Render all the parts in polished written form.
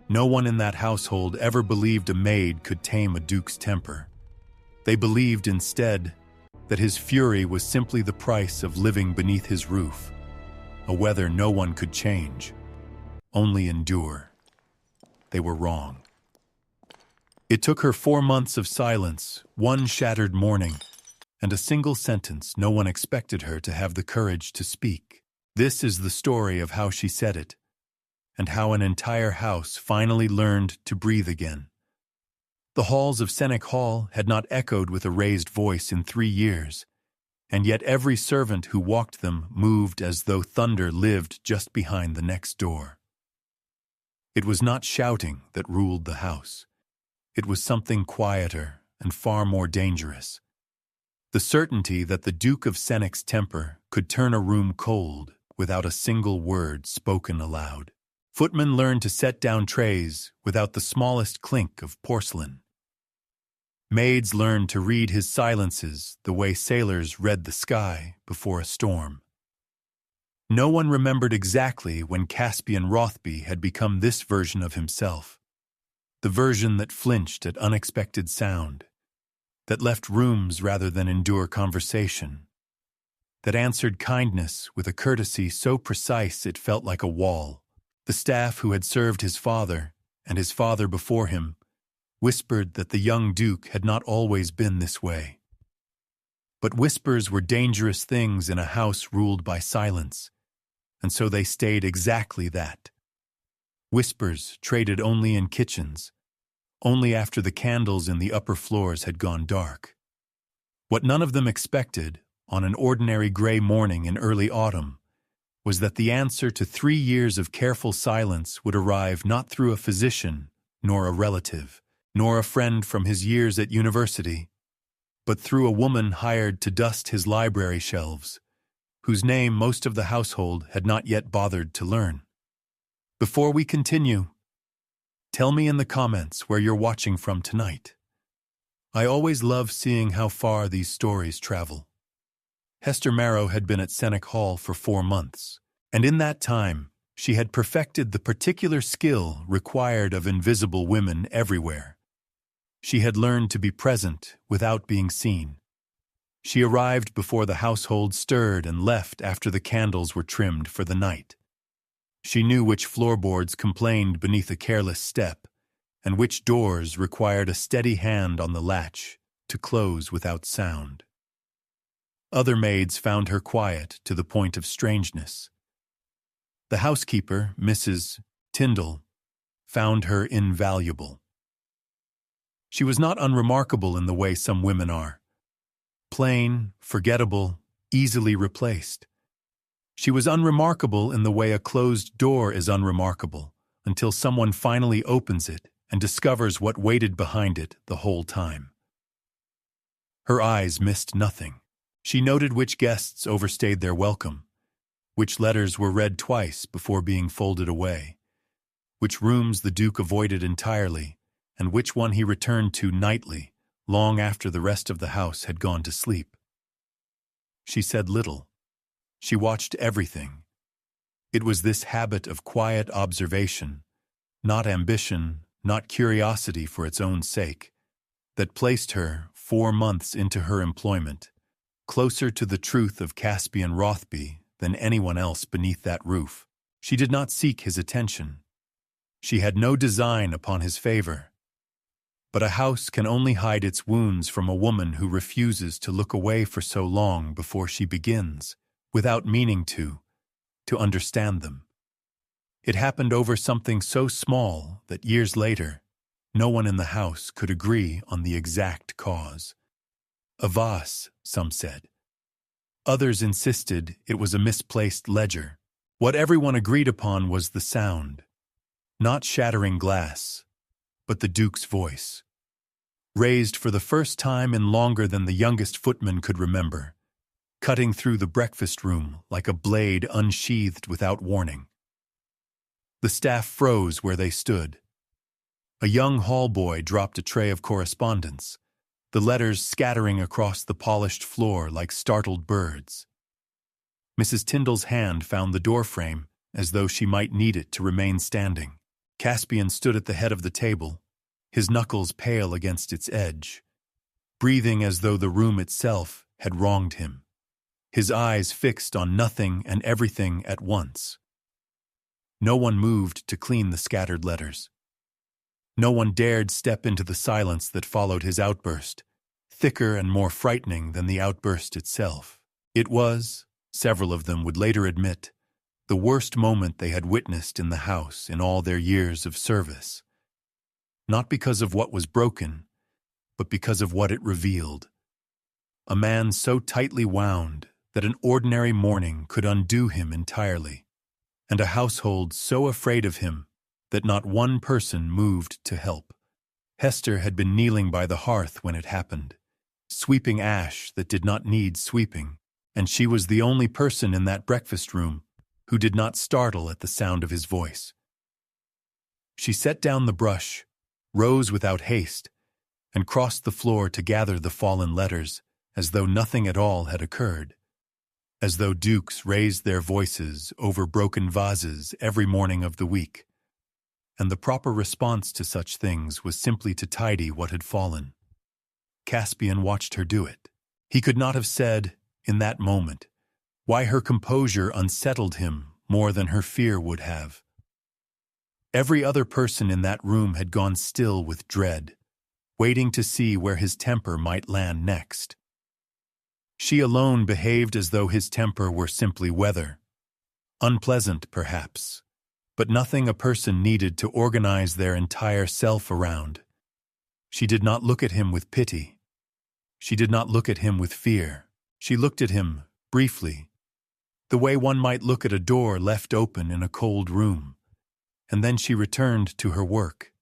No one in that household ever believed a maid could tame a duke's temper. They believed instead that his fury was simply the price of living beneath his roof, a weather no one could change, only endure. They were wrong. It took her 4 months of silence, one shattered morning, and a single sentence no one expected her to have the courage to speak. This is the story of how she said it, and how an entire house finally learned to breathe again. The halls of Sennick Hall had not echoed with a raised voice in 3 years, and yet every servant who walked them moved as though thunder lived just behind the next door. It was not shouting that ruled the house. It was something quieter and far more dangerous. The certainty that the Duke of Sennick's temper could turn a room cold without a single word spoken aloud. Footmen learned to set down trays without the smallest clink of porcelain. Maids learned to read his silences the way sailors read the sky before a storm. No one remembered exactly when Caspian Wrothby had become this version of himself, the version that flinched at unexpected sound, that left rooms rather than endure conversation, that answered kindness with a courtesy so precise it felt like a wall. The staff who had served his father, and his father before him, whispered that the young duke had not always been this way. But whispers were dangerous things in a house ruled by silence, and so they stayed exactly that. Whispers traded only in kitchens, only after the candles in the upper floors had gone dark. What none of them expected, on an ordinary gray morning in early autumn, was that the answer to 3 years of careful silence would arrive not through a physician, nor a relative, nor a friend from his years at university, but through a woman hired to dust his library shelves, whose name most of the household had not yet bothered to learn. Before we continue, tell me in the comments where you're watching from tonight. I always love seeing how far these stories travel. Hester Maro had been at Sennick Hall for 4 months, and in that time, she had perfected the particular skill required of invisible women everywhere. She had learned to be present without being seen. She arrived before the household stirred and left after the candles were trimmed for the night. She knew which floorboards complained beneath a careless step, and which doors required a steady hand on the latch to close without sound. Other maids found her quiet to the point of strangeness. The housekeeper, Mrs. Tyndall, found her invaluable. She was not unremarkable in the way some women are. Plain, forgettable, easily replaced. She was unremarkable in the way a closed door is unremarkable, until someone finally opens it and discovers what waited behind it the whole time. Her eyes missed nothing. She noted which guests overstayed their welcome, which letters were read twice before being folded away, which rooms the Duke avoided entirely, and which one he returned to nightly, long after the rest of the house had gone to sleep. She said little. She watched everything. It was this habit of quiet observation, not ambition, not curiosity for its own sake, that placed her, 4 months into her employment, closer to the truth of Caspian Wrothby than anyone else beneath that roof. She did not seek his attention. She had no design upon his favor. But a house can only hide its wounds from a woman who refuses to look away for so long before she begins, without meaning to understand them. It happened over something so small that years later, no one in the house could agree on the exact cause. A vase, some said. Others insisted it was a misplaced ledger. What everyone agreed upon was the sound. Not shattering glass, but the Duke's voice. Raised for the first time in longer than the youngest footman could remember, cutting through the breakfast room like a blade unsheathed without warning. The staff froze where they stood. A young hall boy dropped a tray of correspondence, the letters scattering across the polished floor like startled birds. Mrs. Tyndall's hand found the doorframe as though she might need it to remain standing. Caspian stood at the head of the table, his knuckles pale against its edge, breathing as though the room itself had wronged him, his eyes fixed on nothing and everything at once. No one moved to clean the scattered letters. No one dared step into the silence that followed his outburst, thicker and more frightening than the outburst itself. It was, several of them would later admit, the worst moment they had witnessed in the house in all their years of service. Not because of what was broken, but because of what it revealed. A man so tightly wound that an ordinary morning could undo him entirely, and a household so afraid of him that not one person moved to help. Hester had been kneeling by the hearth when it happened, sweeping ash that did not need sweeping, and she was the only person in that breakfast room who did not startle at the sound of his voice. She set down the brush, rose without haste, and crossed the floor to gather the fallen letters as though nothing at all had occurred, as though dukes raised their voices over broken vases every morning of the week, and the proper response to such things was simply to tidy what had fallen. Caspian watched her do it. He could not have said, in that moment, why her composure unsettled him more than her fear would have. Every other person in that room had gone still with dread, waiting to see where his temper might land next. She alone behaved as though his temper were simply weather. Unpleasant, perhaps, but nothing a person needed to organize their entire self around. She did not look at him with pity. She did not look at him with fear. She looked at him, briefly, the way one might look at a door left open in a cold room, and then she returned to her work.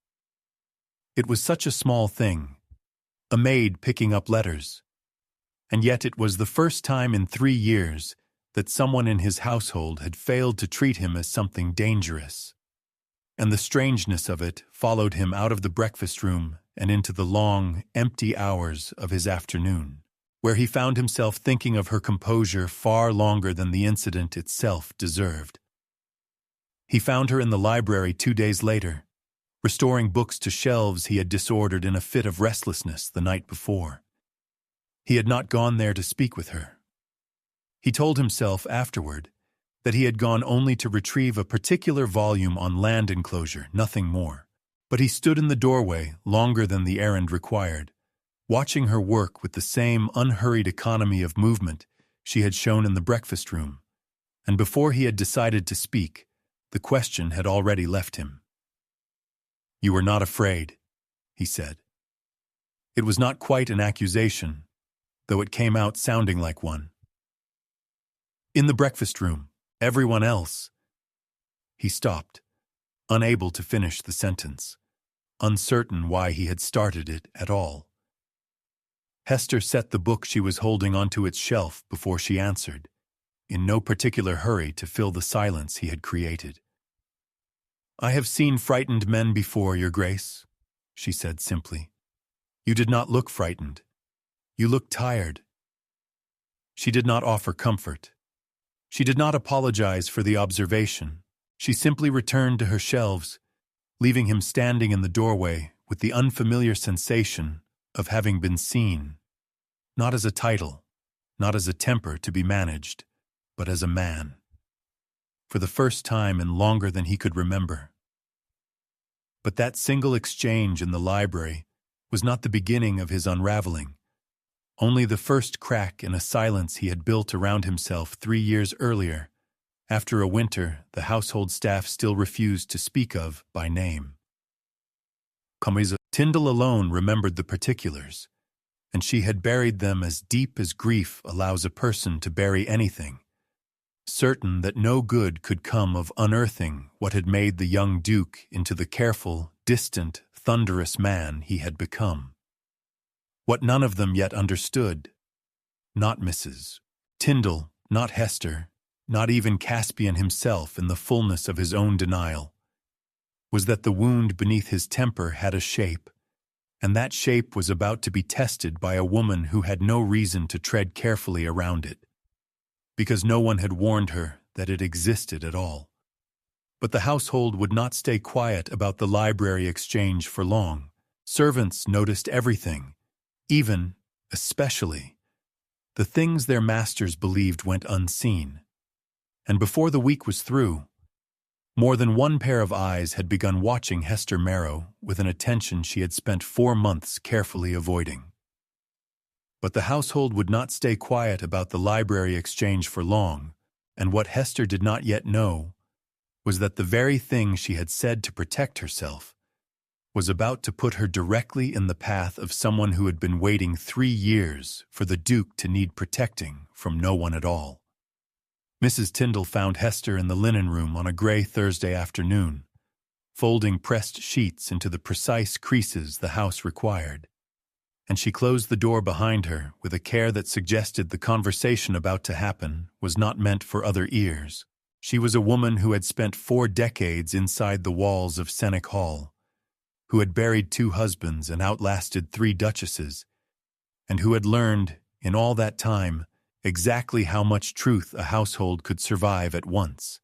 It was such a small thing, a maid picking up letters, and yet it was the first time in 3 years that someone in his household had failed to treat him as something dangerous, and the strangeness of it followed him out of the breakfast room and into the long, empty hours of his afternoon, where he found himself thinking of her composure far longer than the incident itself deserved. He found her in the library 2 days later, restoring books to shelves he had disordered in a fit of restlessness the night before. He had not gone there to speak with her. He told himself afterward that he had gone only to retrieve a particular volume on land enclosure, nothing more. But he stood in the doorway longer than the errand required, watching her work with the same unhurried economy of movement she had shown in the breakfast room, and before he had decided to speak, the question had already left him. "You were not afraid," he said. It was not quite an accusation, though it came out sounding like one. "In the breakfast room, everyone else—" He stopped, unable to finish the sentence, uncertain why he had started it at all. Hester set the book she was holding onto its shelf before she answered, in no particular hurry to fill the silence he had created. "I have seen frightened men before, Your Grace," she said simply. "You did not look frightened. You looked tired." She did not offer comfort. She did not apologize for the observation. She simply returned to her shelves, leaving him standing in the doorway with the unfamiliar sensation of having been seen, not as a title, not as a temper to be managed, but as a man, for the first time in longer than he could remember. But that single exchange in the library was not the beginning of his unraveling, only the first crack in a silence he had built around himself 3 years earlier, after a winter the household staff still refused to speak of by name. Tyndall alone remembered the particulars, and she had buried them as deep as grief allows a person to bury anything, certain that no good could come of unearthing what had made the young Duke into the careful, distant, thunderous man he had become. What none of them yet understood, not Mrs. Tyndall, not Hester, not even Caspian himself in the fullness of his own denial, was that the wound beneath his temper had a shape, and that shape was about to be tested by a woman who had no reason to tread carefully around it, because no one had warned her that it existed at all. But the household would not stay quiet about the library exchange for long. Servants noticed everything, even, especially, the things their masters believed went unseen. And before the week was through, more than one pair of eyes had begun watching Hester Maro with an attention she had spent 4 months carefully avoiding. But the household would not stay quiet about the library exchange for long, and what Hester did not yet know was that the very thing she had said to protect herself was about to put her directly in the path of someone who had been waiting 3 years for the Duke to need protecting from no one at all. Mrs. Tyndall found Hester in the linen room on a gray Thursday afternoon, folding pressed sheets into the precise creases the house required, and she closed the door behind her with a care that suggested the conversation about to happen was not meant for other ears. She was a woman who had spent 4 decades inside the walls of Sennick Hall, who had buried 2 husbands and outlasted 3 duchesses, and who had learned, in all that time, exactly how much truth a household could survive at once.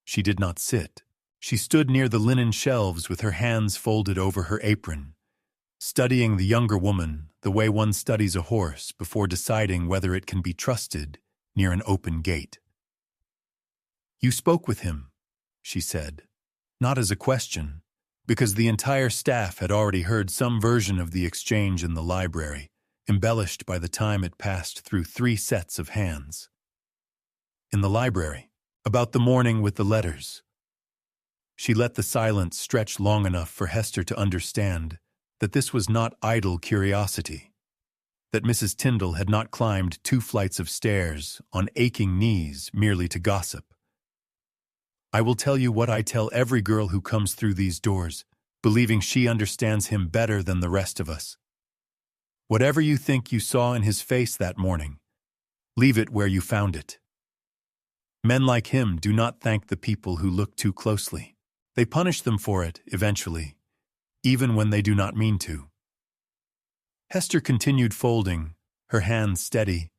She did not sit. She stood near the linen shelves with her hands folded over her apron, studying the younger woman the way one studies a horse before deciding whether it can be trusted near an open gate. "You spoke with him," she said, not as a question, because the entire staff had already heard some version of the exchange in the library, embellished by the time it passed through 3 sets of hands. "In the library, about the morning with the letters." She let the silence stretch long enough for Hester to understand that this was not idle curiosity, that Mrs. Tyndall had not climbed 2 flights of stairs on aching knees merely to gossip. "I will tell you what I tell every girl who comes through these doors, believing she understands him better than the rest of us. Whatever you think you saw in his face that morning, leave it where you found it. Men like him do not thank the people who look too closely. They punish them for it, eventually, even when they do not mean to." Hester continued folding, her hands steady,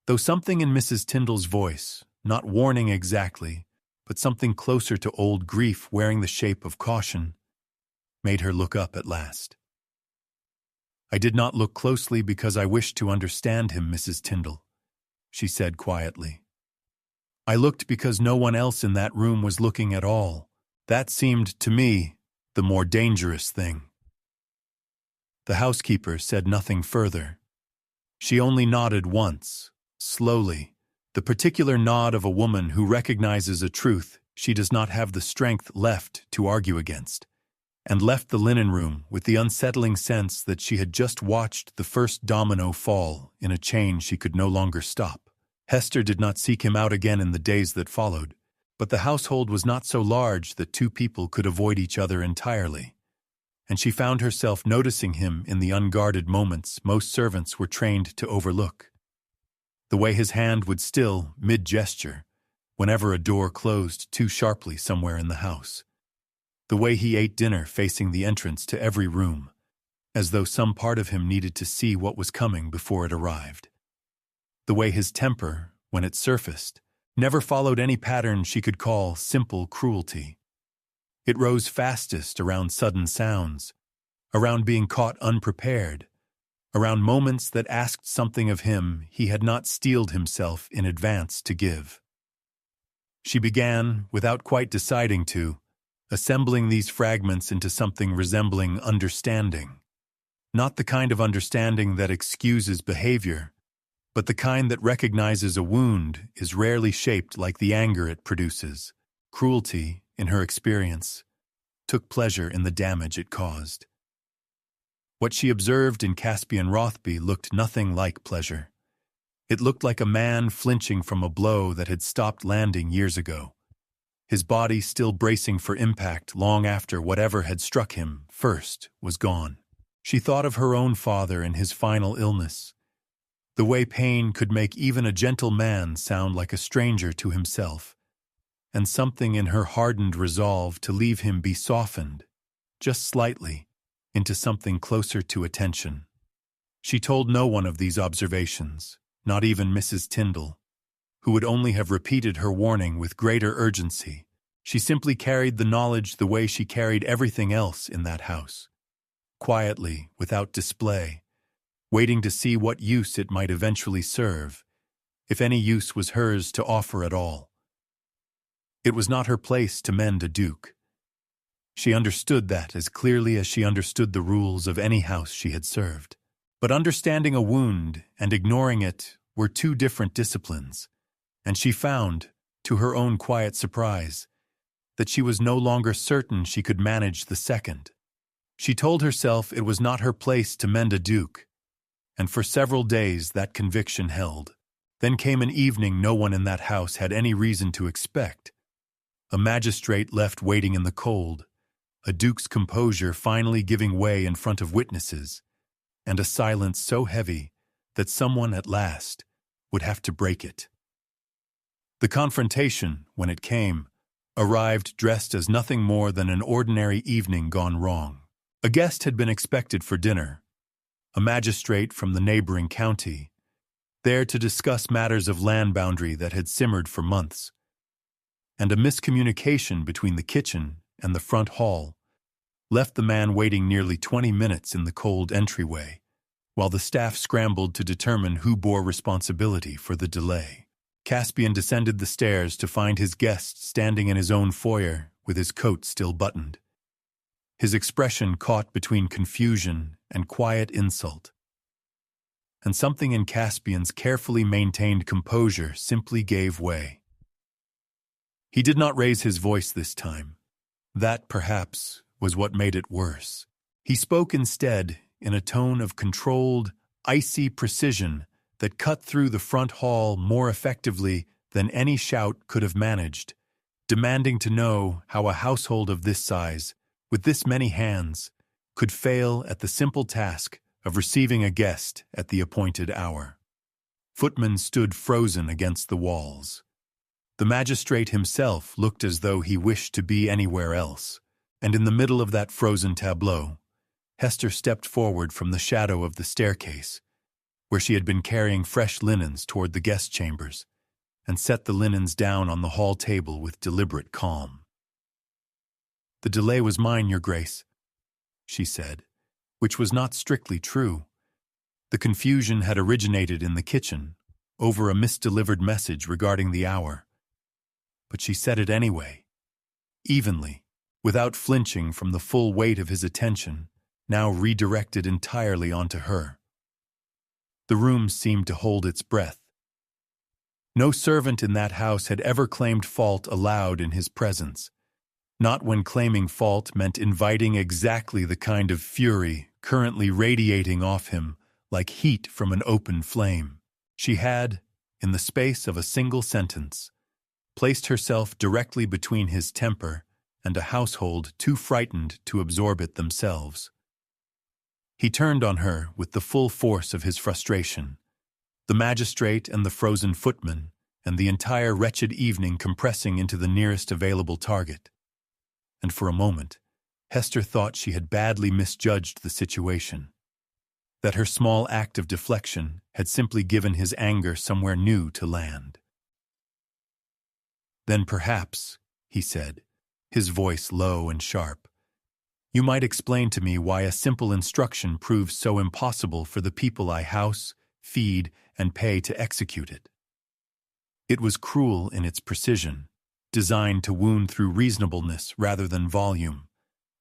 though something in Mrs. Tyndall's voice, not warning exactly, but something closer to old grief wearing the shape of caution, made her look up at last. "I did not look closely because I wished to understand him, Mrs. Tyndall," she said quietly. "I looked because no one else in that room was looking at all. That seemed, to me, the more dangerous thing." The housekeeper said nothing further. She only nodded once, slowly, the particular nod of a woman who recognizes a truth she does not have the strength left to argue against, and left the linen room with the unsettling sense that she had just watched the first domino fall in a chain she could no longer stop. Hester did not seek him out again in the days that followed, but the household was not so large that 2 people could avoid each other entirely, and she found herself noticing him in the unguarded moments most servants were trained to overlook. The way his hand would still, mid-gesture, whenever a door closed too sharply somewhere in the house. The way he ate dinner facing the entrance to every room, as though some part of him needed to see what was coming before it arrived. The way his temper, when it surfaced, never followed any pattern she could call simple cruelty. It rose fastest around sudden sounds, around being caught unprepared, around moments that asked something of him he had not steeled himself in advance to give. She began, without quite deciding to, assembling these fragments into something resembling understanding. Not the kind of understanding that excuses behavior, but the kind that recognizes a wound is rarely shaped like the anger it produces. Cruelty, in her experience, took pleasure in the damage it caused. What she observed in Caspian Wrothby looked nothing like pleasure. It looked like a man flinching from a blow that had stopped landing years ago, his body still bracing for impact long after whatever had struck him first was gone. She thought of her own father and his final illness, the way pain could make even a gentle man sound like a stranger to himself, and something in her hardened resolve to leave him be softened, just slightly, into something closer to attention. She told no one of these observations, not even Mrs. Tyndall, who would only have repeated her warning with greater urgency She simply carried the knowledge the way she carried everything else in that house. Quietly, without display, waiting to see what use it might eventually serve, if any use was hers to offer at all. It was not her place to mend a duke. She understood that as clearly as she understood the rules of any house she had served. But understanding a wound and ignoring it were two different disciplines, and she found, to her own quiet surprise, that she was no longer certain she could manage the second. She told herself it was not her place to mend a duke, and for several days that conviction held. Then came an evening no one in that house had any reason to expect. A magistrate left waiting in the cold, a duke's composure finally giving way in front of witnesses, and a silence so heavy that someone at last would have to break it. The confrontation, when it came, arrived dressed as nothing more than an ordinary evening gone wrong. A guest had been expected for dinner, a magistrate from the neighboring county, there to discuss matters of land boundary that had simmered for months, and a miscommunication between the kitchen and the front hall left the man waiting nearly 20 minutes in the cold entryway, while the staff scrambled to determine who bore responsibility for the delay. Caspian descended the stairs to find his guest standing in his own foyer with his coat still buttoned, his expression caught between confusion and quiet insult. And something in Caspian's carefully maintained composure simply gave way. He did not raise his voice this time. That, perhaps, was what made it worse. He spoke instead in a tone of controlled, icy precision that cut through the front hall more effectively than any shout could have managed, demanding to know how a household of this size, with this many hands, could fail at the simple task of receiving a guest at the appointed hour. Footmen stood frozen against the walls. The magistrate himself looked as though he wished to be anywhere else, and in the middle of that frozen tableau, Hester stepped forward from the shadow of the staircase, where she had been carrying fresh linens toward the guest chambers, and set the linens down on the hall table with deliberate calm. "The delay was mine, Your Grace," she said, which was not strictly true. The confusion had originated in the kitchen, over a misdelivered message regarding the hour. But she said it anyway, evenly, without flinching from the full weight of his attention, now redirected entirely onto her. The room seemed to hold its breath. No servant in that house had ever claimed fault aloud in his presence, not when claiming fault meant inviting exactly the kind of fury currently radiating off him like heat from an open flame. She had, in the space of a single sentence, placed herself directly between his temper and a household too frightened to absorb it themselves. He turned on her with the full force of his frustration, the magistrate and the frozen footman, and the entire wretched evening compressing into the nearest available target. And for a moment, Hester thought she had badly misjudged the situation, that her small act of deflection had simply given his anger somewhere new to land. "Then perhaps," he said, his voice low and sharp, "you might explain to me why a simple instruction proves so impossible for the people I house, feed, and pay to execute it." It was cruel in its precision, designed to wound through reasonableness rather than volume,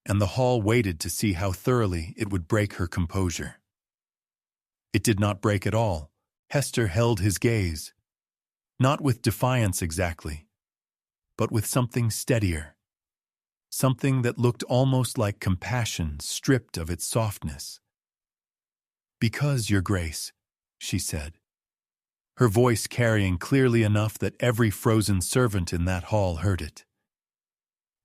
and the hall waited to see how thoroughly it would break her composure. It did not break at all. Hester held his gaze, not with defiance exactly, but with something steadier, something that looked almost like compassion stripped of its softness. "Because, Your Grace," she said, her voice carrying clearly enough that every frozen servant in that hall heard it.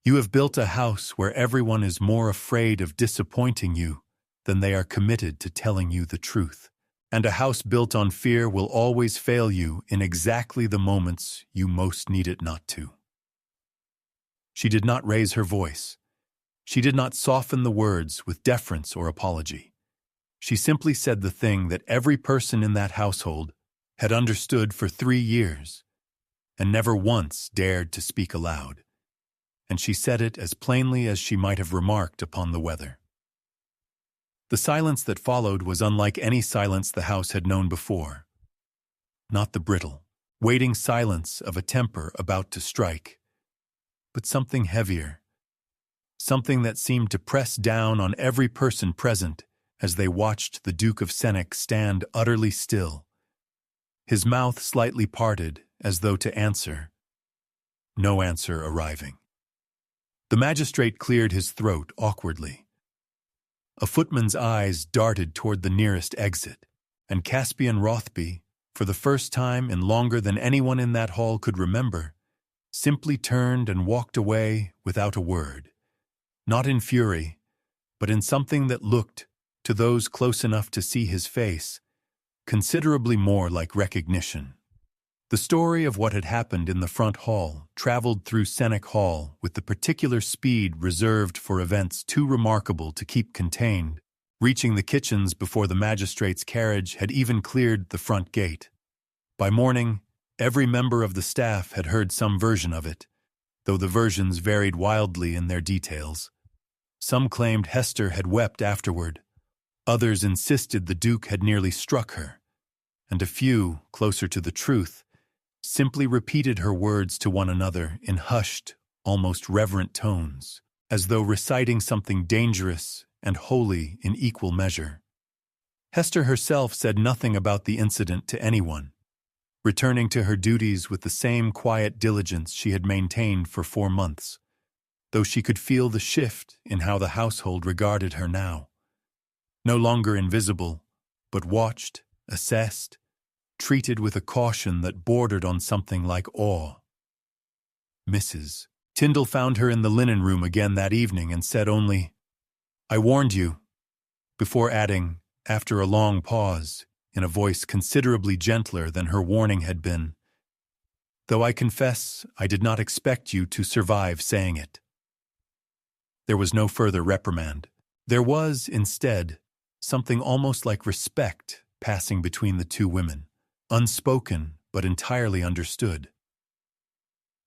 "You have built a house where everyone is more afraid of disappointing you than they are committed to telling you the truth. And a house built on fear will always fail you in exactly the moments you most need it not to." She did not raise her voice. She did not soften the words with deference or apology. She simply said the thing that every person in that household had understood for 3 years, and never once dared to speak aloud. and she said it as plainly as she might have remarked upon the weather. The silence that followed was unlike any silence the house had known before. Not the brittle, waiting silence of a temper about to strike, but something heavier, something that seemed to press down on every person present as they watched the Duke of Sennick stand utterly still, his mouth slightly parted as though to answer, no answer arriving. The magistrate cleared his throat awkwardly. A footman's eyes darted toward the nearest exit, and Caspian Wrothby, for the first time in longer than anyone in that hall could remember, simply turned and walked away without a word, not in fury, but in something that looked, to those close enough to see his face, considerably more like recognition. The story of what had happened in the front hall traveled through Sennick Hall with the particular speed reserved for events too remarkable to keep contained, reaching the kitchens before the magistrate's carriage had even cleared the front gate. By morning, every member of the staff had heard some version of it, though the versions varied wildly in their details. Some claimed Hester had wept afterward, others insisted the Duke had nearly struck her, and a few, closer to the truth, simply repeated her words to one another in hushed, almost reverent tones, as though reciting something dangerous and holy in equal measure. Hester herself said nothing about the incident to anyone, returning to her duties with the same quiet diligence she had maintained for 4 months, though she could feel the shift in how the household regarded her now. No longer invisible, but watched, assessed, treated with a caution that bordered on something like awe. Mrs. Tyndall found her in the linen room again that evening and said only, "I warned you," before adding, after a long pause, in a voice considerably gentler than her warning had been, "though I confess I did not expect you to survive saying it." There was no further reprimand. There was, instead, something almost like respect passing between the two women, unspoken but entirely understood.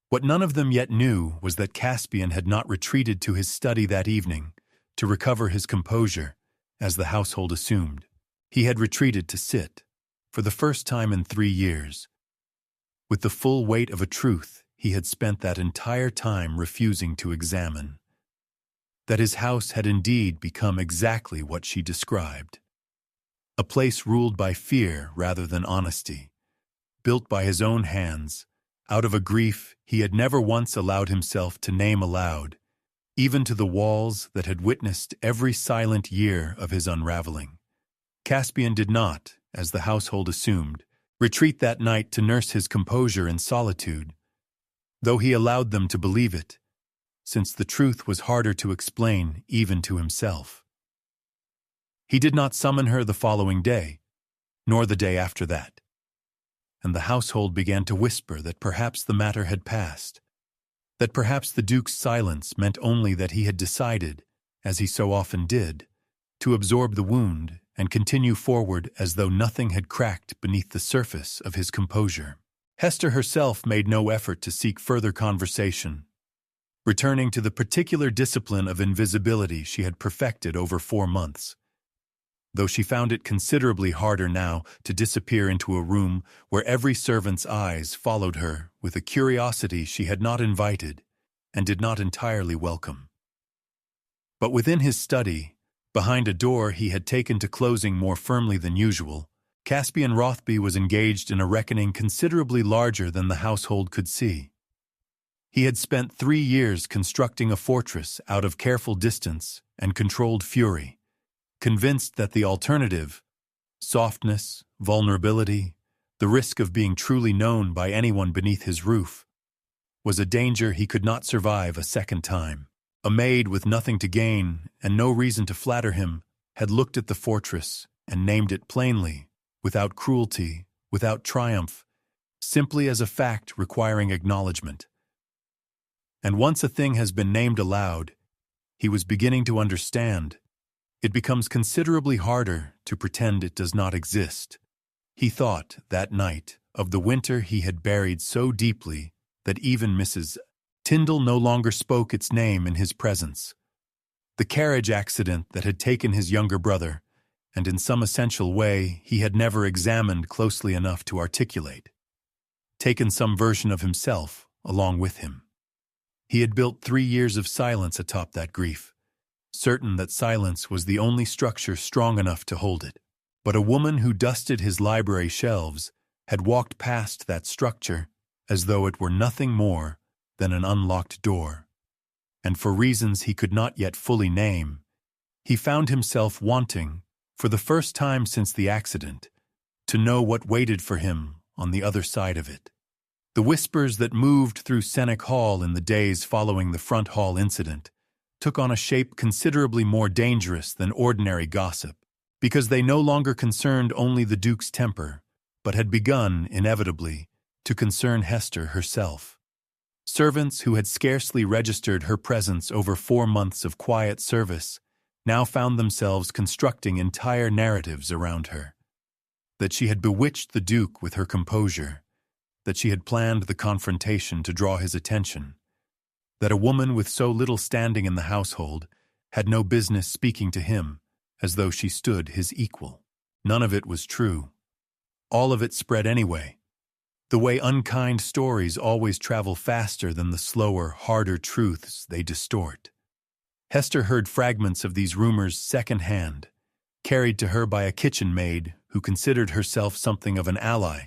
What none of them yet knew was that Caspian had not retreated to his study that evening to recover his composure, as the household assumed. He had retreated to sit, for the first time in 3 years, with the full weight of a truth he had spent that entire time refusing to examine. That his house had indeed become exactly what she described. A place ruled by fear rather than honesty, built by his own hands, out of a grief he had never once allowed himself to name aloud, even to the walls that had witnessed every silent year of his unraveling. Caspian did not, as the household assumed, retreat that night to nurse his composure in solitude, though he allowed them to believe it, since the truth was harder to explain even to himself. He did not summon her the following day, nor the day after that, and the household began to whisper that perhaps the matter had passed, that perhaps the Duke's silence meant only that he had decided, as he so often did, to absorb the wound and continue forward as though nothing had cracked beneath the surface of his composure. Hester herself made no effort to seek further conversation, returning to the particular discipline of invisibility she had perfected over 4 months, though she found it considerably harder now to disappear into a room where every servant's eyes followed her with a curiosity she had not invited and did not entirely welcome. But within his study, behind a door he had taken to closing more firmly than usual, Caspian Wrothby was engaged in a reckoning considerably larger than the household could see. He had spent 3 years constructing a fortress out of careful distance and controlled fury, convinced that the alternative, softness, vulnerability, the risk of being truly known by anyone beneath his roof, was a danger he could not survive a second time. A maid with nothing to gain and no reason to flatter him had looked at the fortress and named it plainly, without cruelty, without triumph, simply as a fact requiring acknowledgement. And once a thing has been named aloud, he was beginning to understand, it becomes considerably harder to pretend it does not exist. He thought, that night, of the winter he had buried so deeply that even Mrs. Tyndall no longer spoke its name in his presence. The carriage accident that had taken his younger brother, and in some essential way he had never examined closely enough to articulate. Taken some version of himself along with him. He had built 3 years of silence atop that grief, certain that silence was the only structure strong enough to hold it. But a woman who dusted his library shelves had walked past that structure as though it were nothing more than an unlocked door. And for reasons he could not yet fully name, he found himself wanting, for the first time since the accident, to know what waited for him on the other side of it. The whispers that moved through Sennick Hall in the days following the front hall incident took on a shape considerably more dangerous than ordinary gossip, because they no longer concerned only the Duke's temper, but had begun, inevitably, to concern Hester herself. Servants who had scarcely registered her presence over 4 months of quiet service now found themselves constructing entire narratives around her. That she had bewitched the Duke with her composure, that she had planned the confrontation to draw his attention, that a woman with so little standing in the household had no business speaking to him as though she stood his equal. None of it was true. All of it spread anyway, the way unkind stories always travel faster than the slower, harder truths they distort. Hester heard fragments of these rumors second-hand, carried to her by a kitchen maid who considered herself something of an ally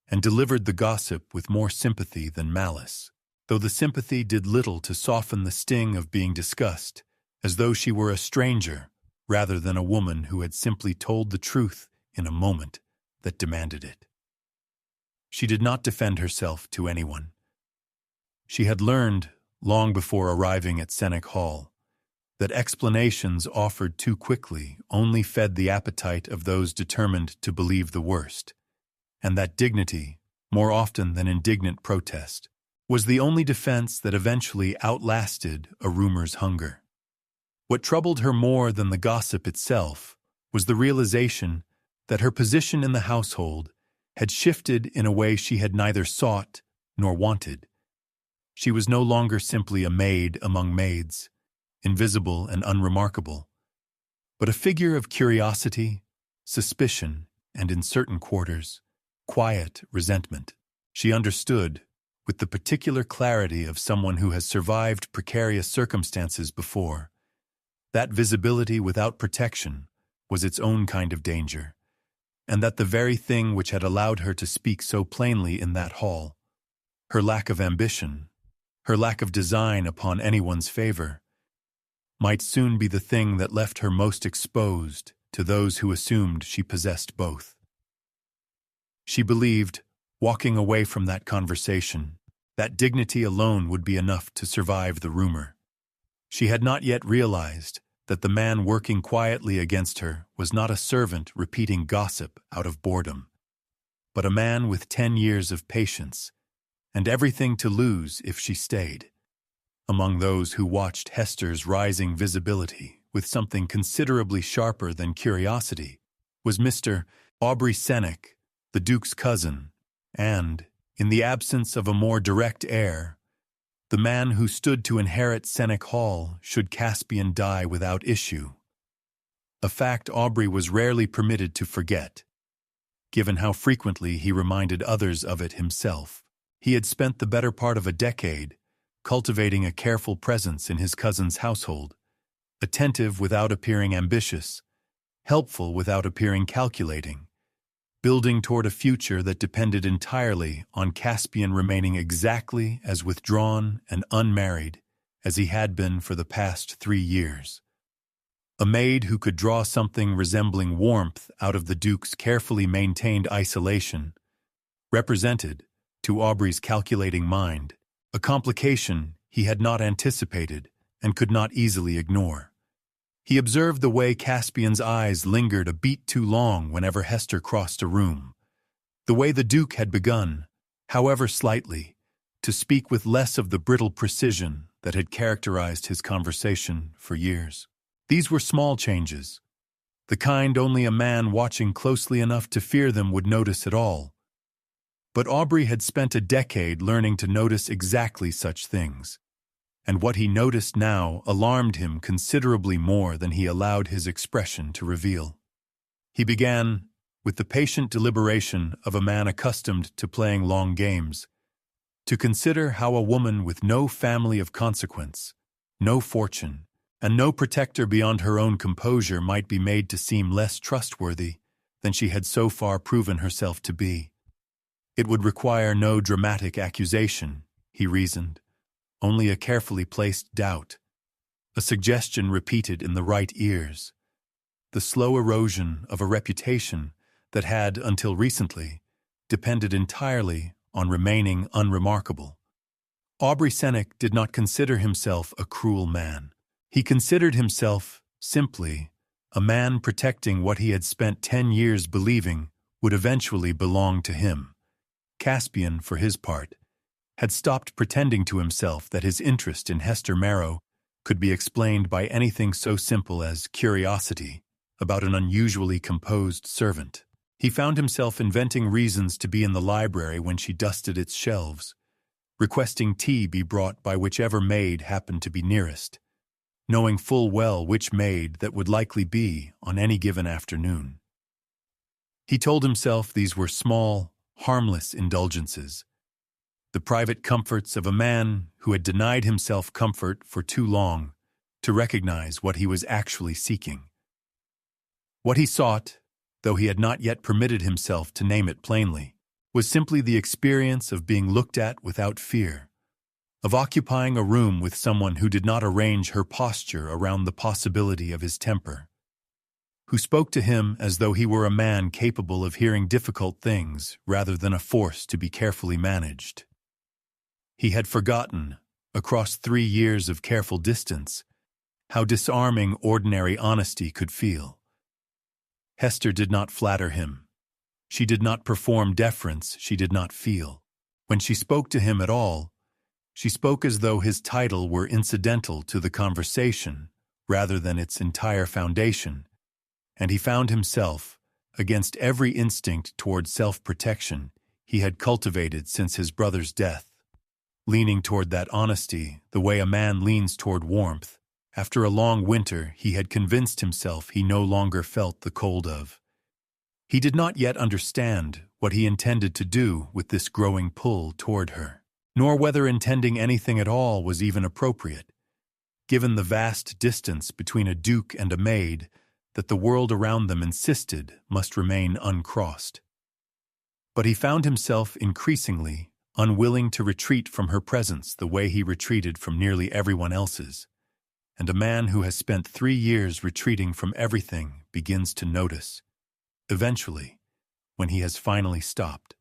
and delivered the gossip with more sympathy than malice, though the sympathy did little to soften the sting of being discussed, as though she were a stranger rather than a woman who had simply told the truth in a moment that demanded it. She did not defend herself to anyone. She had learned, long before arriving at Sennick Hall, that explanations offered too quickly only fed the appetite of those determined to believe the worst, and that dignity, more often than indignant protest, was the only defense that eventually outlasted a rumor's hunger. What troubled her more than the gossip itself was the realization that her position in the household had shifted in a way she had neither sought nor wanted. She was no longer simply a maid among maids, invisible and unremarkable, but a figure of curiosity, suspicion, and in certain quarters, quiet resentment. She understood, with the particular clarity of someone who has survived precarious circumstances before, that visibility without protection was its own kind of danger, and that the very thing which had allowed her to speak so plainly in that hall, her lack of ambition, her lack of design upon anyone's favor, might soon be the thing that left her most exposed to those who assumed she possessed both. She believed, walking away from that conversation, that dignity alone would be enough to survive the rumor. She had not yet realized that the man working quietly against her was not a servant repeating gossip out of boredom, but a man with 10 years of patience and everything to lose if she stayed. Among those who watched Hester's rising visibility with something considerably sharper than curiosity was Mr. Aubrey Sennick, the Duke's cousin, and, in the absence of a more direct heir, the man who stood to inherit Sennick Hall should Caspian die without issue. A fact Aubrey was rarely permitted to forget, given how frequently he reminded others of it himself. He had spent the better part of a decade cultivating a careful presence in his cousin's household, attentive without appearing ambitious, helpful without appearing calculating, building toward a future that depended entirely on Caspian remaining exactly as withdrawn and unmarried as he had been for the past 3 years. A maid who could draw something resembling warmth out of the Duke's carefully maintained isolation represented, to Aubrey's calculating mind, a complication he had not anticipated and could not easily ignore. He observed the way Caspian's eyes lingered a beat too long whenever Hester crossed a room, the way the Duke had begun, however slightly, to speak with less of the brittle precision that had characterized his conversation for years. These were small changes, the kind only a man watching closely enough to fear them would notice at all. But Aubrey had spent a decade learning to notice exactly such things. and what he noticed now alarmed him considerably more than he allowed his expression to reveal. He began, with the patient deliberation of a man accustomed to playing long games, to consider how a woman with no family of consequence, no fortune, and no protector beyond her own composure might be made to seem less trustworthy than she had so far proven herself to be. It would require no dramatic accusation, he reasoned, only a carefully placed doubt, a suggestion repeated in the right ears, the slow erosion of a reputation that had, until recently, depended entirely on remaining unremarkable. Aubrey Sennick did not consider himself a cruel man. He considered himself, simply, a man protecting what he had spent 10 years believing would eventually belong to him. Caspian, for his part, had stopped pretending to himself that his interest in Hester Maro could be explained by anything so simple as curiosity about an unusually composed servant. He found himself inventing reasons to be in the library when she dusted its shelves, requesting tea be brought by whichever maid happened to be nearest, knowing full well which maid that would likely be on any given afternoon. He told himself these were small, harmless indulgences, the private comforts of a man who had denied himself comfort for too long to recognize what he was actually seeking. What he sought, though he had not yet permitted himself to name it plainly, was simply the experience of being looked at without fear, of occupying a room with someone who did not arrange her posture around the possibility of his temper, who spoke to him as though he were a man capable of hearing difficult things rather than a force to be carefully managed. He had forgotten, across 3 years of careful distance, how disarming ordinary honesty could feel. Hester did not flatter him. She did not perform deference she did not feel. When she spoke to him at all, she spoke as though his title were incidental to the conversation rather than its entire foundation, and he found himself, against every instinct toward self-protection he had cultivated since his brother's death, leaning toward that honesty the way a man leans toward warmth after a long winter he had convinced himself he no longer felt the cold of. He did not yet understand what he intended to do with this growing pull toward her, nor whether intending anything at all was even appropriate, given the vast distance between a duke and a maid that the world around them insisted must remain uncrossed. But he found himself increasingly unwilling to retreat from her presence the way he retreated from nearly everyone else's, and a man who has spent 3 years retreating from everything begins to notice, eventually, when he has finally stopped.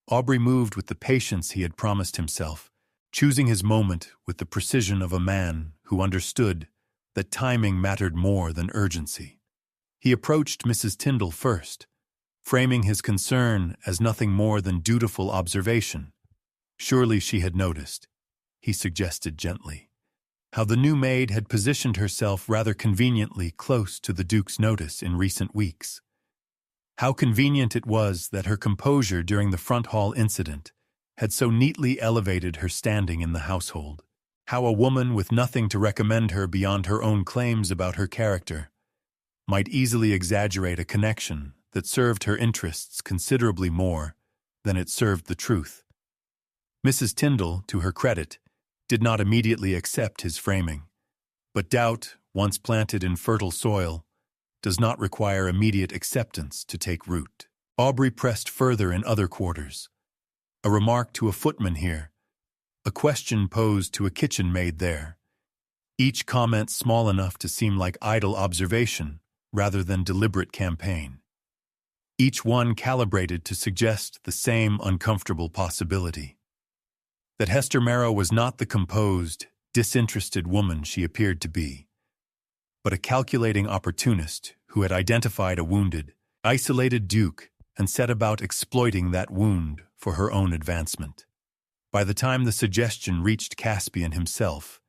Aubrey moved with the patience he had promised himself, choosing his moment with the precision of a man who understood that timing mattered more than urgency. He approached Mrs. Tyndall first, framing his concern as nothing more than dutiful observation. Surely she had noticed, he suggested gently, how the new maid had positioned herself rather conveniently close to the Duke's notice in recent weeks. How convenient it was that her composure during the front hall incident had so neatly elevated her standing in the household. How a woman with nothing to recommend her beyond her own claims about her character might easily exaggerate a connection that served her interests considerably more than it served the truth. Mrs. Tyndall, to her credit, did not immediately accept his framing, but doubt, once planted in fertile soil, does not require immediate acceptance to take root. Aubrey pressed further in other quarters. A remark to a footman here, a question posed to a kitchen maid there, each comment small enough to seem like idle observation rather than deliberate campaign. Each one calibrated to suggest the same uncomfortable possibility, that Hester Maro was not the composed, disinterested woman she appeared to be, but a calculating opportunist who had identified a wounded, isolated duke and set about exploiting that wound for her own advancement. By the time the suggestion reached Caspian himself,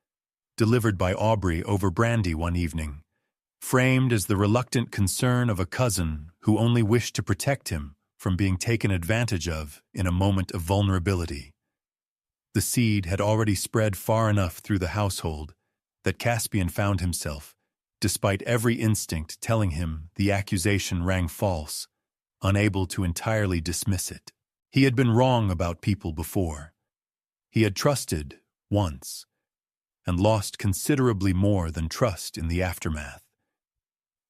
delivered by Aubrey over brandy one evening, framed as the reluctant concern of a cousin who only wished to protect him from being taken advantage of in a moment of vulnerability, The seed had already spread far enough through the household that Caspian found himself, despite every instinct telling him the accusation rang false, unable to entirely dismiss it. He had been wrong about people before. He had trusted once, and lost considerably more than trust in the aftermath.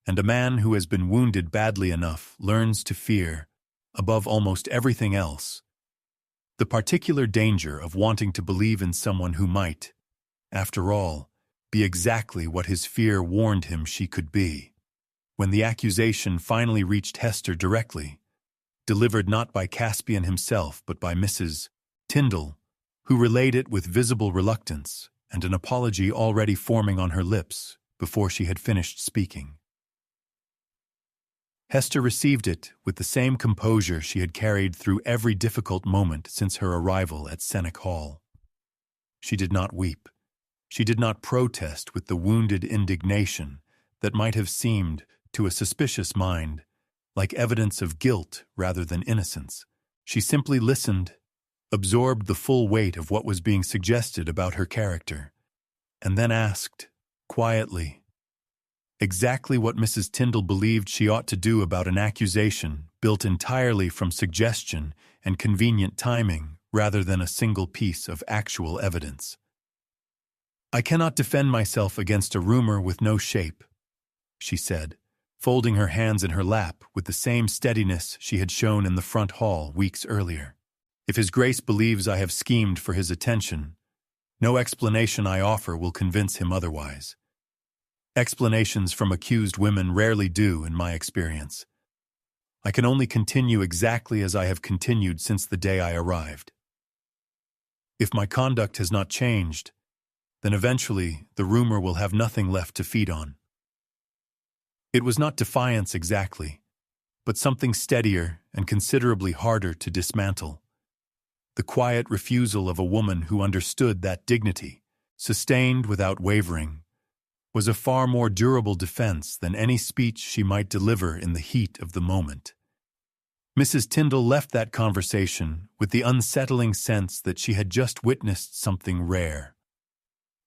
And a man who has been wounded badly enough learns to fear, above almost everything else, the particular danger of wanting to believe in someone who might, after all, be exactly what his fear warned him she could be. When the accusation finally reached Hester directly, delivered not by Caspian himself but by Mrs. Tyndall, who relayed it with visible reluctance and an apology already forming on her lips before she had finished speaking. Hester received it with the same composure she had carried through every difficult moment since her arrival at Sennick Hall. She did not weep. She did not protest with the wounded indignation that might have seemed, to a suspicious mind, like evidence of guilt rather than innocence. She simply listened, absorbed the full weight of what was being suggested about her character, and then asked, quietly, exactly what Mrs. Tyndall believed she ought to do about an accusation built entirely from suggestion and convenient timing rather than a single piece of actual evidence. "I cannot defend myself against a rumor with no shape," she said, folding her hands in her lap with the same steadiness she had shown in the front hall weeks earlier. "If His Grace believes I have schemed for his attention, no explanation I offer will convince him otherwise. Explanations from accused women rarely do, in my experience. I can only continue exactly as I have continued since the day I arrived. If my conduct has not changed, then eventually the rumor will have nothing left to feed on." It was not defiance exactly, but something steadier and considerably harder to dismantle. The quiet refusal of a woman who understood that dignity, sustained without wavering, was a far more durable defense than any speech she might deliver in the heat of the moment. Mrs. Tyndall left that conversation with the unsettling sense that she had just witnessed something rare.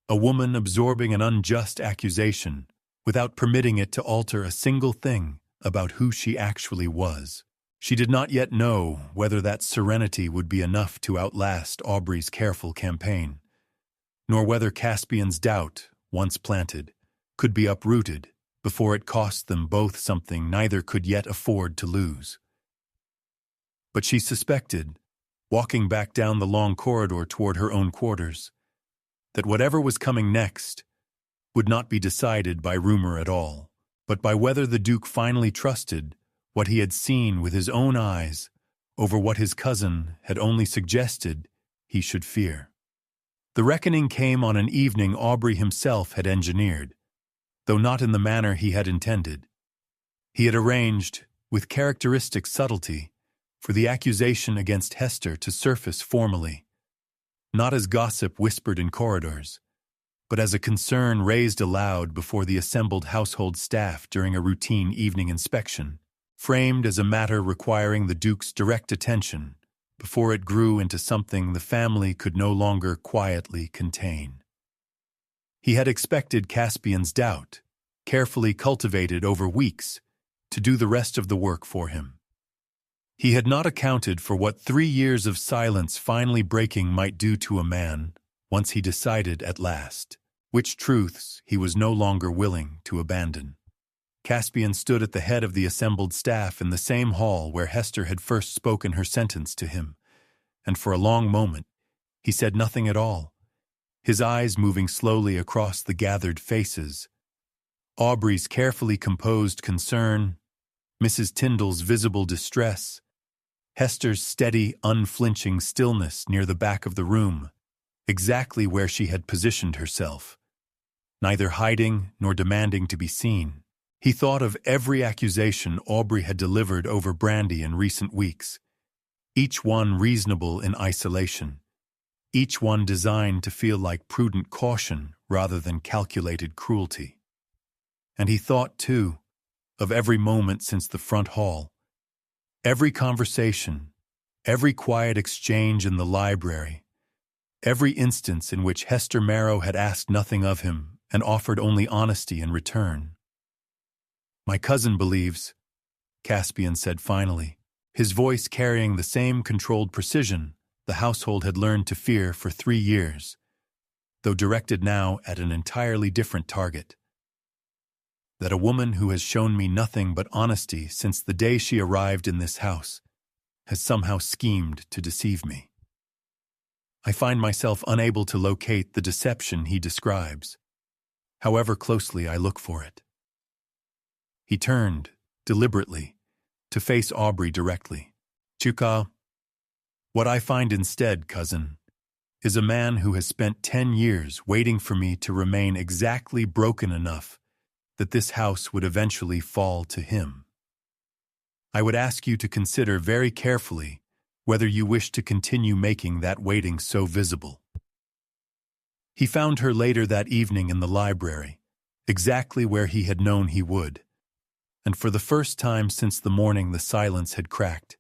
A woman absorbing an unjust accusation without permitting it to alter a single thing about who she actually was. She did not yet know whether that serenity would be enough to outlast Aubrey's careful campaign, nor whether Caspian's doubt, once planted, could be uprooted before it cost them both something neither could yet afford to lose. But she suspected, walking back down the long corridor toward her own quarters, that whatever was coming next would not be decided by rumor at all, but by whether the Duke finally trusted what he had seen with his own eyes over what his cousin had only suggested he should fear. The reckoning came on an evening Aubrey himself had engineered, though not in the manner he had intended. He had arranged, with characteristic subtlety, for the accusation against Hester to surface formally, not as gossip whispered in corridors, but as a concern raised aloud before the assembled household staff during a routine evening inspection, framed as a matter requiring the Duke's direct attention before it grew into something the family could no longer quietly contain. He had expected Caspian's doubt, carefully cultivated over weeks, to do the rest of the work for him. He had not accounted for what 3 years of silence finally breaking might do to a man, once he decided at last which truths he was no longer willing to abandon. Caspian stood at the head of the assembled staff in the same hall where Hester had first spoken her sentence to him, and for a long moment he said nothing at all, his eyes moving slowly across the gathered faces. Aubrey's carefully composed concern, Mrs. Tyndall's visible distress, Hester's steady, unflinching stillness near the back of the room, exactly where she had positioned herself, neither hiding nor demanding to be seen. He thought of every accusation Aubrey had delivered over Brandy in recent weeks, each one reasonable in isolation, each one designed to feel like prudent caution rather than calculated cruelty. And he thought, too, of every moment since the front hall, every conversation, every quiet exchange in the library, Every instance in which Hester Maro had asked nothing of him and offered only honesty in return. "My cousin believes," Caspian said finally, his voice carrying the same controlled precision the household had learned to fear for 3 years, though directed now at an entirely different target. "That a woman who has shown me nothing but honesty since the day she arrived in this house has somehow schemed to deceive me. I find myself unable to locate the deception he describes, however closely I look for it." He turned, deliberately, to face Aubrey directly. "Chuka, what I find instead, cousin, is a man who has spent 10 years waiting for me to remain exactly broken enough that this house would eventually fall to him. I would ask you to consider very carefully whether you wish to continue making that waiting so visible." He found her later that evening in the library, exactly where he had known he would, and for the first time since the morning the silence had cracked,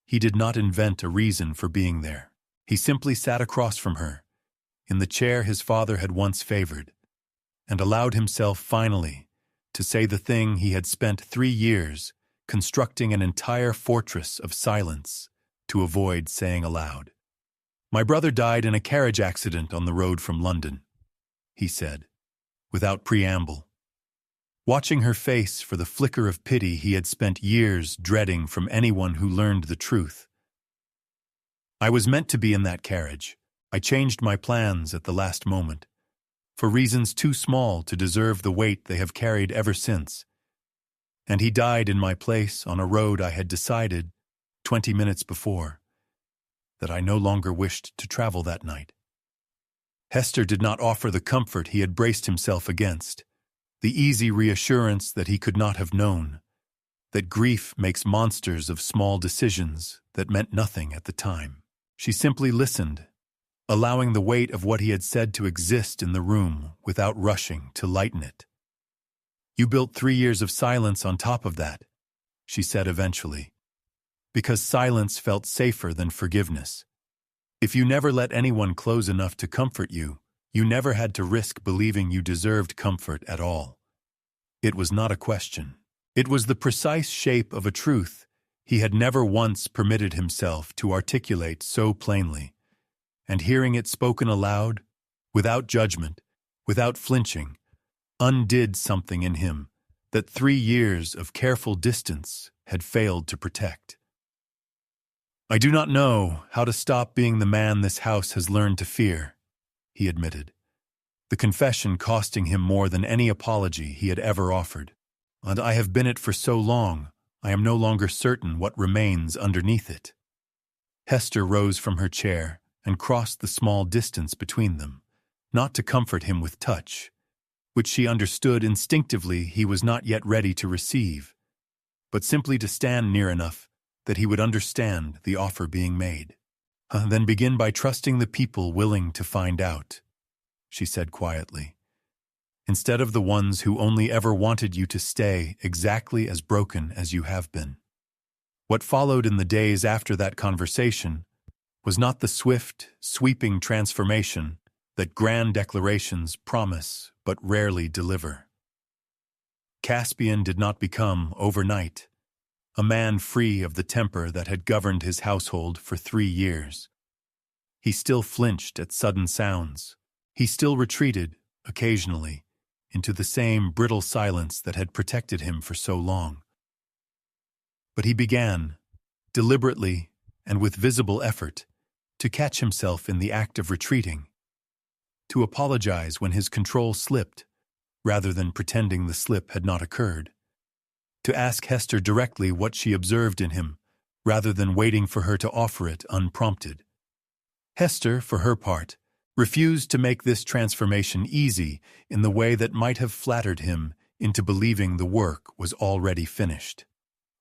he did not invent a reason for being there. He simply sat across from her, in the chair his father had once favored, and allowed himself finally to say the thing he had spent 3 years constructing an entire fortress of silence to avoid saying aloud. "My brother died in a carriage accident on the road from London," he said, without preamble, watching her face for the flicker of pity he had spent years dreading from anyone who learned the truth. "I was meant to be in that carriage. I changed my plans at the last moment, for reasons too small to deserve the weight they have carried ever since. And he died in my place on a road I had decided, 20 minutes before, that I no longer wished to travel that night." Hester did not offer the comfort he had braced himself against, the easy reassurance that he could not have known, that grief makes monsters of small decisions that meant nothing at the time. She simply listened, allowing the weight of what he had said to exist in the room without rushing to lighten it. "You built 3 years of silence on top of that," she said eventually, "because silence felt safer than forgiveness. If you never let anyone close enough to comfort you, you never had to risk believing you deserved comfort at all. It was not a question. It was the precise shape of a truth he had never once permitted himself to articulate so plainly, and hearing it spoken aloud, without judgment, without flinching, undid something in him that 3 years of careful distance had failed to protect. "I do not know how to stop being the man this house has learned to fear," he admitted, the confession costing him more than any apology he had ever offered. "And I have been it for so long, I am no longer certain what remains underneath it." Hester rose from her chair and crossed the small distance between them, not to comfort him with touch, which she understood instinctively he was not yet ready to receive, but simply to stand near enough that he would understand the offer being made. "Then begin by trusting the people willing to find out," she said quietly, "instead of the ones who only ever wanted you to stay exactly as broken as you have been." What followed in the days after that conversation was not the swift, sweeping transformation that grand declarations promise but rarely deliver. Caspian did not become, overnight, a man free of the temper that had governed his household for 3 years. He still flinched at sudden sounds. He still retreated, occasionally, into the same brittle silence that had protected him for so long. But he began, deliberately and with visible effort, to catch himself in the act of retreating, to apologize when his control slipped, rather than pretending the slip had not occurred, to ask Hester directly what she observed in him, rather than waiting for her to offer it unprompted. Hester, for her part, refused to make this transformation easy in the way that might have flattered him into believing the work was already finished.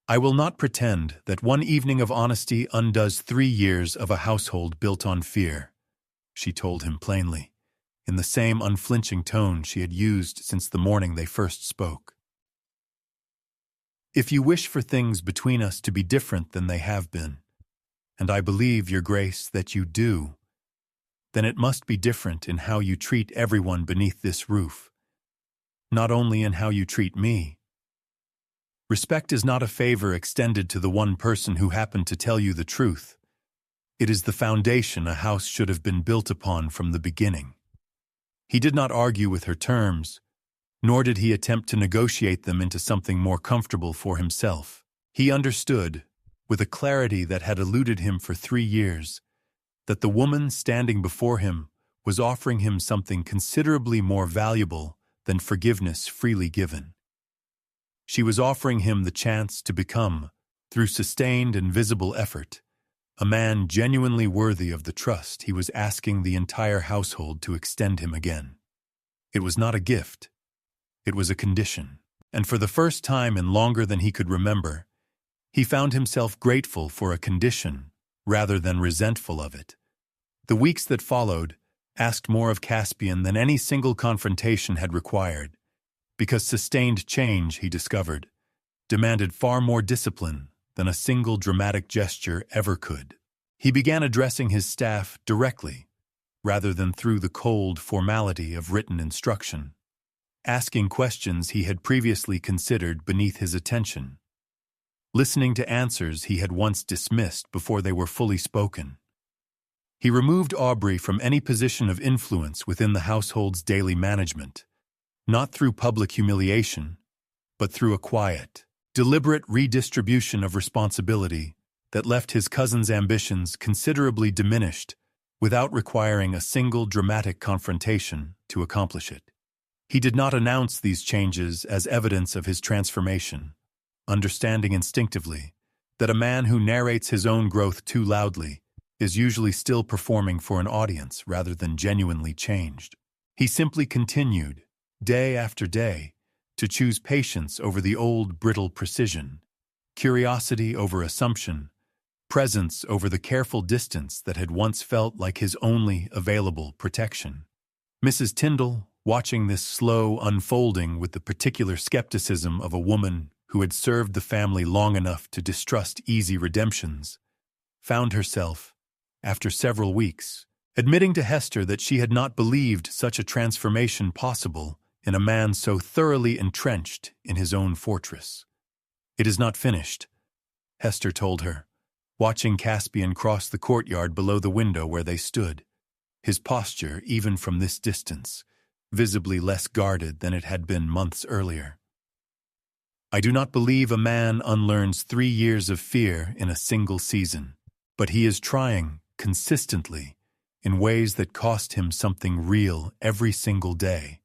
"I will not pretend that one evening of honesty undoes 3 years of a household built on fear," she told him plainly, in the same unflinching tone she had used since the morning they first spoke. "If you wish for things between us to be different than they have been, and I believe, Your Grace, that you do, then it must be different in how you treat everyone beneath this roof, not only in how you treat me. Respect is not a favor extended to the one person who happened to tell you the truth. It is the foundation a house should have been built upon from the beginning. He did not argue with her terms, nor did he attempt to negotiate them into something more comfortable for himself. He understood, with a clarity that had eluded him for 3 years, that the woman standing before him was offering him something considerably more valuable than forgiveness freely given. She was offering him the chance to become, through sustained and visible effort, a man genuinely worthy of the trust he was asking the entire household to extend him again. It was not a gift. It was a condition. And for the first time in longer than he could remember, he found himself grateful for a condition rather than resentful of it. The weeks that followed asked more of Caspian than any single confrontation had required, because sustained change, he discovered, demanded far more discipline than a single dramatic gesture ever could. He began addressing his staff directly, rather than through the cold formality of written instruction, asking questions he had previously considered beneath his attention, listening to answers he had once dismissed before they were fully spoken. He removed Aubrey from any position of influence within the household's daily management, not through public humiliation, but through a quiet, deliberate redistribution of responsibility that left his cousin's ambitions considerably diminished without requiring a single dramatic confrontation to accomplish it. He did not announce these changes as evidence of his transformation, understanding instinctively that a man who narrates his own growth too loudly is usually still performing for an audience rather than genuinely changed. He simply continued, day after day, to choose patience over the old brittle precision, curiosity over assumption, presence over the careful distance that had once felt like his only available protection. Mrs. Tyndall, watching this slow unfolding with the particular skepticism of a woman who had served the family long enough to distrust easy redemptions, found herself, after several weeks, admitting to Hester that she had not believed such a transformation possible in a man so thoroughly entrenched in his own fortress. "It is not finished," Hester told her, watching Caspian cross the courtyard below the window where they stood, his posture, even from this distance, visibly less guarded than it had been months earlier. "I do not believe a man unlearns 3 years of fear in a single season, but he is trying consistently in ways that cost him something real every single day.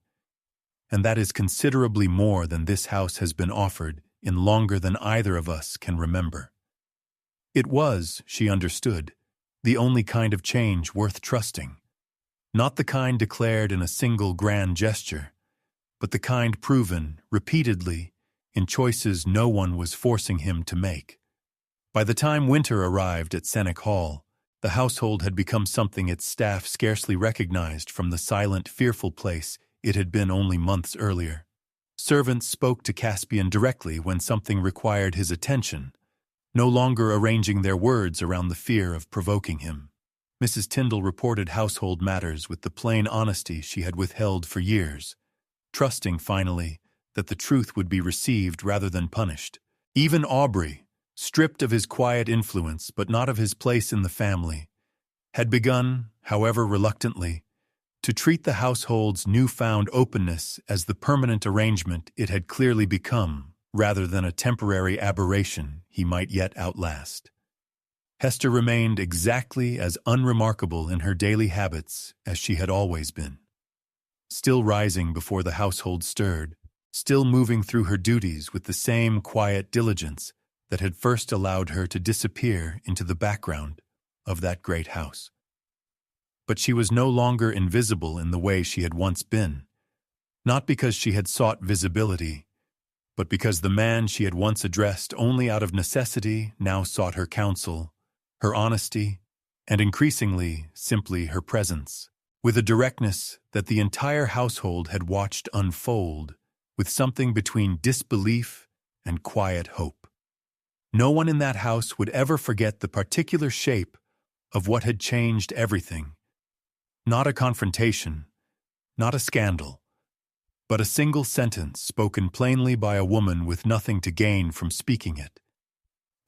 And that is considerably more than this house has been offered in longer than either of us can remember." It was, she understood, the only kind of change worth trusting. Not the kind declared in a single grand gesture, but the kind proven, repeatedly, in choices no one was forcing him to make. By the time winter arrived at Sennick Hall, the household had become something its staff scarcely recognized from the silent, fearful place it had been only months earlier. Servants spoke to Caspian directly when something required his attention, no longer arranging their words around the fear of provoking him. Mrs. Tyndall reported household matters with the plain honesty she had withheld for years, trusting, finally, that the truth would be received rather than punished. Even Aubrey, stripped of his quiet influence but not of his place in the family, had begun, however reluctantly, to treat the household's newfound openness as the permanent arrangement it had clearly become, rather than a temporary aberration he might yet outlast. Hester remained exactly as unremarkable in her daily habits as she had always been, still rising before the household stirred, still moving through her duties with the same quiet diligence that had first allowed her to disappear into the background of that great house. But she was no longer invisible in the way she had once been, not because she had sought visibility, but because the man she had once addressed only out of necessity now sought her counsel, her honesty, and increasingly, simply her presence, with a directness that the entire household had watched unfold, with something between disbelief and quiet hope. No one in that house would ever forget the particular shape of what had changed everything, Not a confrontation, not a scandal, but a single sentence spoken plainly by a woman with nothing to gain from speaking it,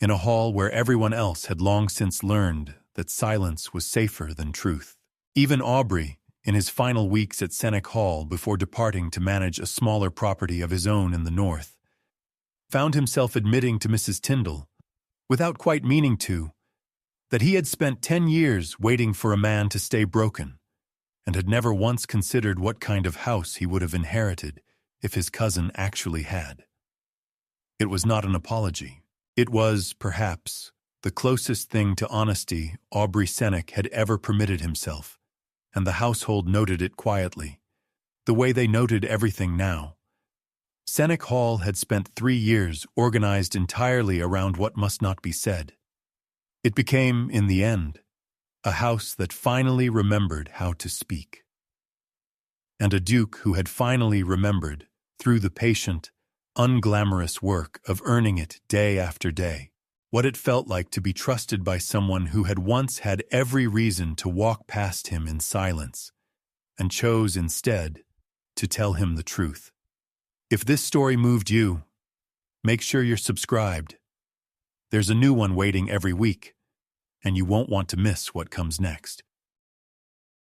in a hall where everyone else had long since learned that silence was safer than truth. Even Aubrey, in his final weeks at Sennick Hall before departing to manage a smaller property of his own in the north, found himself admitting to Mrs. Tyndall, without quite meaning to, that he had spent 10 years waiting for a man to stay broken, and had never once considered what kind of house he would have inherited if his cousin actually had. It was not an apology. It was, perhaps, the closest thing to honesty Aubrey Sennick had ever permitted himself, and the household noted it quietly, the way they noted everything now. Sennick Hall had spent 3 years organized entirely around what must not be said. It became, in the end, a house that finally remembered how to speak. And a duke who had finally remembered, through the patient, unglamorous work of earning it day after day, what it felt like to be trusted by someone who had once had every reason to walk past him in silence, and chose instead to tell him the truth. If this story moved you, make sure you're subscribed. There's a new one waiting every week, and you won't want to miss what comes next.